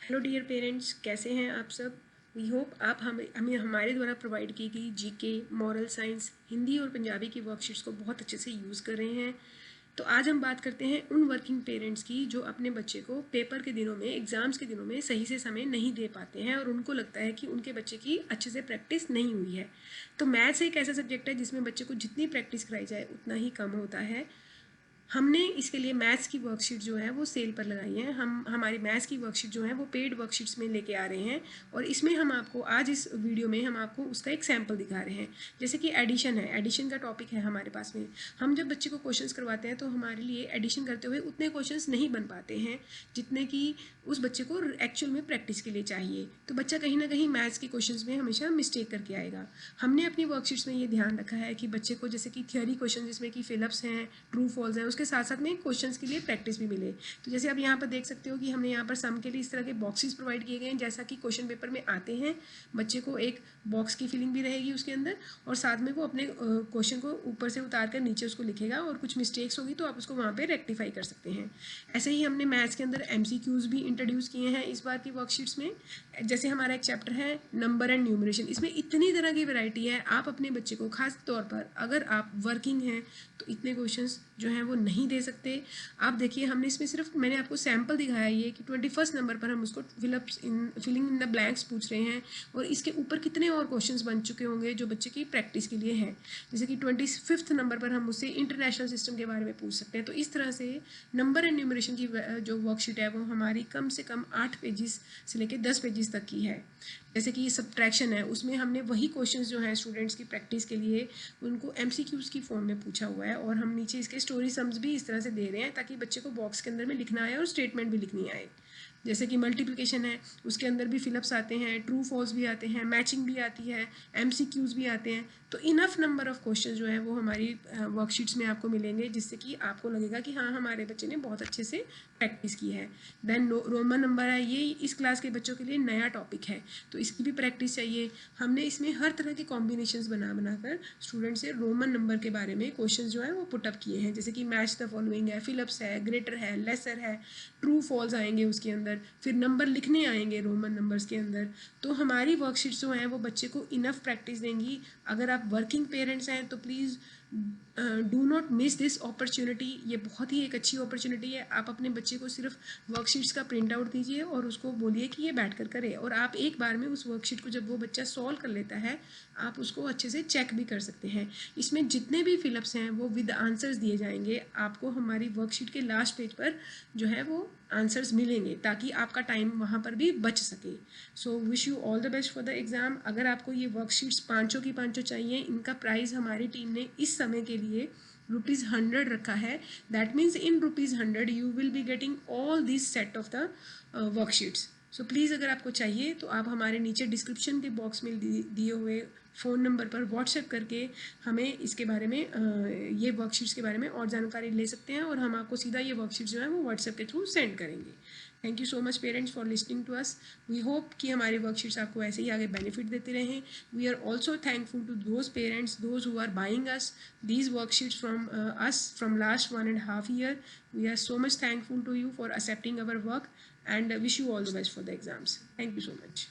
Hello dear parents, कैसे हैं आप सब। वी होप आप हमें हमारे द्वारा प्रोवाइड की गई जीके, मॉरल साइंस, हिंदी और पंजाबी की वर्कशीट्स को बहुत अच्छे से यूज़ कर रहे हैं। तो आज हम बात करते हैं उन वर्किंग पेरेंट्स की जो अपने बच्चे को पेपर के दिनों में, एग्ज़ाम्स के दिनों में सही से समय नहीं दे पाते हैं और उनको लगता है कि उनके बच्चे की अच्छे से प्रैक्टिस नहीं हुई है। तो मैथ्स एक ऐसा सब्जेक्ट है जिसमें बच्चे को जितनी प्रैक्टिस कराई जाए उतना ही कम होता है। हमने इसके लिए मैथ्स की वर्कशीट जो है वो सेल पर लगाई है। हमारी मैथ्स की वर्कशीट जो है वो पेड वर्कशीट्स में लेके आ रहे हैं और इसमें हम आपको आज इस वीडियो में हम आपको उसका एक सैम्पल दिखा रहे हैं। जैसे कि एडिशन है, एडिशन का टॉपिक है हमारे पास में। हम जब बच्चे को क्वेश्चंस करवाते हैं तो हमारे लिए एडिशन करते हुए उतने क्वेश्चंस नहीं बन पाते हैं जितने कि उस बच्चे को एक्चुअल में प्रैक्टिस के लिए चाहिए। तो बच्चा कहीं ना कहीं मैथ्स के क्वेश्चंस में हमेशा मिस्टेक करके आएगा। हमने अपनी वर्कशीट्स में ये ध्यान रखा है कि बच्चे को जैसे कि थियोरी क्वेश्चन जिसमें कि फिलअप्स हैं, ट्रू फॉल्स हैं, उसके साथ साथ में क्वेश्चंस के लिए प्रैक्टिस भी मिले। तो जैसे आप यहाँ पर देख सकते हो कि हमने यहाँ पर सम के लिए इस तरह के बॉक्सेस प्रोवाइड किए गए हैं जैसा कि क्वेश्चन पेपर में आते हैं। बच्चे को एक बॉक्स की फीलिंग भी रहेगी उसके अंदर और साथ में वो अपने क्वेश्चन को ऊपर से उतार कर नीचे उसको लिखेगा और कुछ मिस्टेक्स होगी तो आप उसको वहाँ पर रेक्टिफाई कर सकते हैं। ऐसे ही हमने मैथ्स के अंदर MCQs भी इंट्रोड्यूस किए हैं इस बार की वर्कशीट्स में। जैसे हमारा एक चैप्टर है नंबर एंड न्यूमरेशन, इसमें इतनी तरह की वैरायटी है। आप अपने बच्चे को खास तौर पर अगर आप वर्किंग हैं तो इतने क्वेश्चंस जो हैं वो नहीं दे सकते। आप देखिए हमने इसमें सिर्फ मैंने आपको सैम्पल दिखाया ये कि 21 नंबर पर हम उसको फिलिंग इन द ब्लैंक्स पूछ रहे हैं और इसके ऊपर कितने और क्वेश्चंस बन चुके होंगे जो बच्चे की प्रैक्टिस के लिए हैं। जैसे कि 25 नंबर पर हम उससे इंटरनेशनल सिस्टम के बारे में पूछ सकते हैं। तो इस तरह से नंबर एंड न्यूमरेशन की जो वर्कशीट है वो हमारी कम से कम 8 पेजेस से लेकर 10 पेजेस तक की है। जैसे कि सब्ट्रैक्शन है, उसमें हमने वही क्वेश्चंस जो हैं स्टूडेंट्स की प्रैक्टिस के लिए उनको MCQs की फॉर्म में पूछा हुआ है और हम नीचे इसके स्टोरी सम्स भी इस तरह से दे रहे हैं ताकि बच्चे को बॉक्स के अंदर में लिखना आए और स्टेटमेंट भी लिखनी आए। जैसे कि मल्टीप्लिकेशन है, उसके अंदर भी फिलअप्स आते हैं, ट्रू फॉल्स भी आते हैं, मैचिंग भी आती है, MCQs भी आते हैं। तो इनफ नंबर ऑफ क्वेश्चन जो है वो हमारी वर्कशीट्स में आपको मिलेंगे जिससे कि आपको लगेगा कि हाँ हमारे बच्चे ने बहुत अच्छे से प्रैक्टिस की है। देन रोमन नंबर है, ये इस क्लास के बच्चों के लिए नया टॉपिक है तो इसकी भी प्रैक्टिस चाहिए। हमने इसमें हर तरह के कॉम्बिनेशंस बनाकर स्टूडेंट से रोमन नंबर के बारे में क्वेश्चन जो है वो पुटअप किए हैं। जैसे कि मैच द फॉलोइंग है, फिलअप्स है, ग्रेटर है, लेसर है, ट्रू फॉल्स आएंगे उसके अंदर, फिर नंबर लिखने आएंगे रोमन नंबर्स के अंदर। तो हमारी वर्कशीट्स जो हैं वो बच्चे को इनफ प्रैक्टिस देंगी। अगर आप वर्किंग पेरेंट्स हैं तो please do not miss this opportunity. ये बहुत ही एक अच्छी अपॉर्चुनिटी है। आप अपने बच्चे को सिर्फ वर्कशीट्स का प्रिंट आउट दीजिए और उसको बोलिए कि ये बैठ कर करे और आप एक बार में उस वर्कशीट को जब वो बच्चा सॉल्व कर लेता है आप उसको अच्छे से चेक भी कर सकते हैं। इसमें जितने भी फिलअप्स हैं वो विद आंसर्स दिए जाएंगे। आपको हमारी वर्कशीट के लास्ट पेज पर जो है वो आंसर्स मिलेंगे ताकि आपका टाइम वहाँ पर भी बच सके। So wish you all the best for the exam. अगर आपको ये वर्कशीट्स पाँचों की पाँचों चाहिए, इनका प्राइस हमारी टीम ने इस समय के लिए ₹100 रखा है। That means in ₹100 you will be getting all this set of the worksheets. So please अगर आपको चाहिए तो आप हमारे नीचे डिस्क्रिप्शन के बॉक्स में दिए हुए फ़ोन नंबर पर व्हाट्सएप करके हमें इसके बारे में ये वर्कशीट्स के बारे में और जानकारी ले सकते हैं और हम आपको सीधा ये वर्कशीट्स जो है वो व्हाट्सएप के थ्रू सेंड करेंगे। Thank you so much parents for listening to us. We hope कि हमारी वर्कशीट्स आपको ऐसे ही आगे बेनिफिट देते रहें। We are also thankful to those parents those who are buying us these worksheets from us from last 1.5 year. We are so much thankful to you for accepting our work and wish you all the best for the exams. Thank you so much.